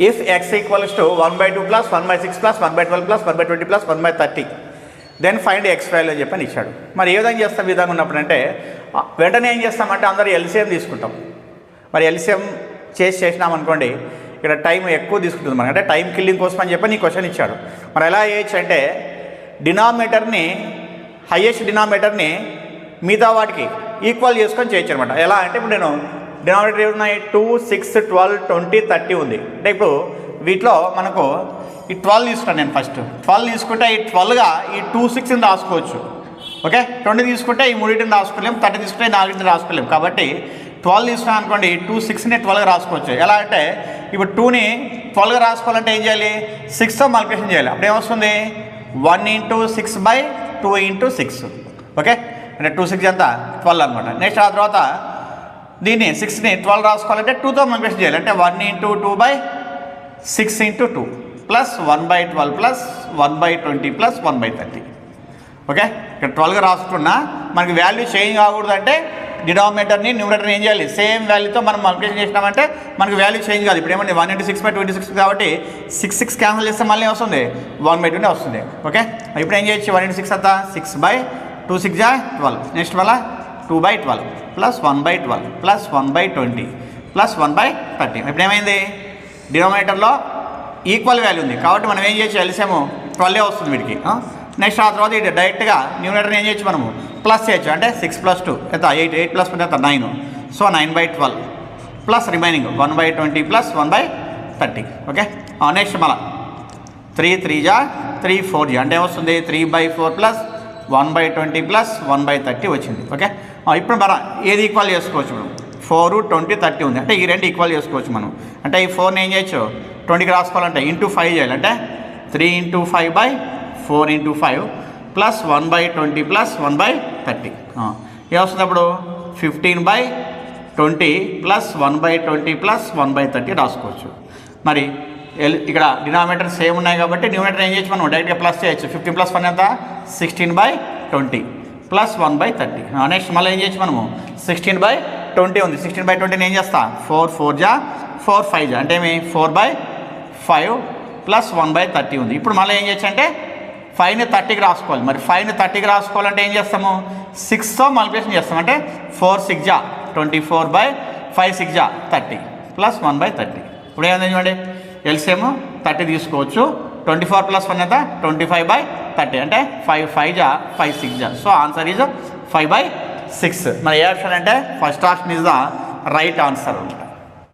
If x equals to 1/2 plus 1/6 plus 1/12 plus 1/20 plus 1/30 then find x value అని చెప్పని ఇచ్చాడు. మరి ఏ విధంగా చేస్తాం విధంగా ఉన్నప్పుడు అంటే వెంటనే ఏం చేస్తామంటే అందరూ ఎల్సిఎం తీసుకుంటాం. మరి ఎల్సిఎం చేసినామనుకోండి ఇక్కడ టైం ఎక్కువ తీసుకుంటుంది మనకి, అంటే టైం కిల్లింగ్ కోసం అని చెప్పి నీ క్వశ్చన్ ఇచ్చాడు. మరి ఎలా చేయొచ్చు అంటే డినామినేటర్ని హైయెస్ట్ డినామినేటర్ని మిగతా వాటికి ఈక్వల్ చేసుకొని చేయొచ్చు అనమాట. ఎలా అంటే ఇప్పుడు నేను డినామినేటర్ ఏమున్నాయి 2, 6, 12, 20, 30 ఉంది. అంటే ఇప్పుడు వీటిలో మనకు ఈ 12 తీసుకుంటాను నేను. ఫస్ట్ 12 తీసుకుంటే ఈ 12గా ఈ 2, 6ని రాసుకోవచ్చు. ఓకే, 20 తీసుకుంటే ఈ 3ని రాసుకోలేము, 30 తీసుకుంటే ఈ 4ని రాసుకోలేము. కాబట్టి 12 తీసుకున్నాను అనుకోండి 2, 6ని 12గా రాసుకోవచ్చు. ఎలా అంటే ఇప్పుడు 2ని 12గా రాసుకోవాలంటే ఏం చేయాలి, 6తో మల్టిప్లికేషన్ చేయాలి. అప్పుడు ఏమొస్తుంది 1 × 6/2 × 6. ఓకే, అంటే 2, 6 ఎంత 12 అనమాట. నెక్స్ట్ ఆ తర్వాత దీన్ని 6ని 12 రాసుకోవాలంటే 2తో మల్టిప్లికేషన్ చేయాలి. అంటే 1 × 2/6 × 2 ప్లస్ 1/12 ప్లస్ 1/20 ప్లస్ 1/30. ఓకే, ఇక్కడ 12గా రాసుకున్నా మనకి వాల్యూ చేంజ్ కాకూడదు అంటే డినామినేటర్ని న్యూమరేటర్ని ఏం చేయాలి, సేమ్ వాల్యూతో మనం మల్టిప్లికేషన్ చేసినామంటే మనకి వాల్యూ చేంజ్ కాదు. ఇప్పుడు ఏమంటే 1 × 6/26 కాబట్టి 6 క్యాన్సిల్ చేస్తే మళ్ళీ వస్తుంది 1/2 వస్తుంది. ఓకే, ఇప్పుడు ఏం చేయొచ్చు 1 × 6 అంతా 6/2 6 = 12. నెక్స్ట్ వల్ల 2/12 ప్లస్ 1/12 ప్లస్ 1/20 ప్లస్ 1/30. ఇప్పుడు ఏమైంది డినామినేటర్లో ఈక్వల్ వాల్యూ ఉంది కాబట్టి మనం ఏం చేయొచ్చు ఎల్సిఎం 12 వస్తుంది వీటికి. నెక్స్ట్ ఆ తర్వాత ఇది డైరెక్ట్గా న్యూమరేటర్ని ఏం చేయొచ్చు మనము ప్లస్ చేయొచ్చు. అంటే 6 + 2 ఎంత 8, 8 + 2 ఎంత 9. So 9/12 plus remaining 1/20 plus 1/30. Okay, next మళ్ళా 3 3 = 3 4 అంటే ఏమొస్తుంది 3/4 ప్లస్ 1/20 ప్లస్ 1/30 వచ్చింది. ఓకే, ఇప్పుడు మనం ఏది ఈక్వల్ చేసుకోవచ్చు మనం 4, 20, 30 ఉంది. అంటే ఈ రెండు ఈక్వల్ చేసుకోవచ్చు మనం. అంటే ఈ 4ని ఏం చేయొచ్చు 20కి రాసుకోవాలంటే ఇంటూ 5 చేయాలి. అంటే 3 × 5/4 × 5 ప్లస్ 1/20 ప్లస్ 1/30 ఏమొస్తుంది అప్పుడు 15/20 ప్లస్ 1/20 ప్లస్ 1/30 రాసుకోవచ్చు. మరి ఇక్కడ డినామినేటర్ సేమ్ ఉన్నాయి కాబట్టి న్యూమరేటర్ ఏం చేయొచ్చు మనం డైరెక్ట్గా ప్లస్ చేయొచ్చు. 15 + 1 ఎంత 16/20 ప్లస్ 1/30. నెక్స్ట్ మళ్ళీ ఏం చేయొచ్చు మనము 16/20 ఉంది. 16/20ని ఏం చేస్తా 4 4 = 4 5 అంటే ఏమి 4/5 ప్లస్ 1/30 ఉంది. ఇప్పుడు మళ్ళీ ఏం చేయొచ్చు అంటే 5ని 30కి రాసుకోవాలి. మరి 5ని 30కి రాసుకోవాలంటే ఏం చేస్తాము 6తో మల్టిప్లికేషన్ చేస్తాం. అంటే 4 6 = 24/5 6 = 30 ప్లస్ 1/30. ఇప్పుడు ఏమైంది చూడండి ఎల్సిఎం 30 తీసుకోవచ్చు. 24 + 1 ఎంత 25/30 అంటే 5 5 = 5 6 సో ఆన్సర్ ఈజ్ 5/6. మరి ఏ ఆప్షన్ అంటే first option is the right answer.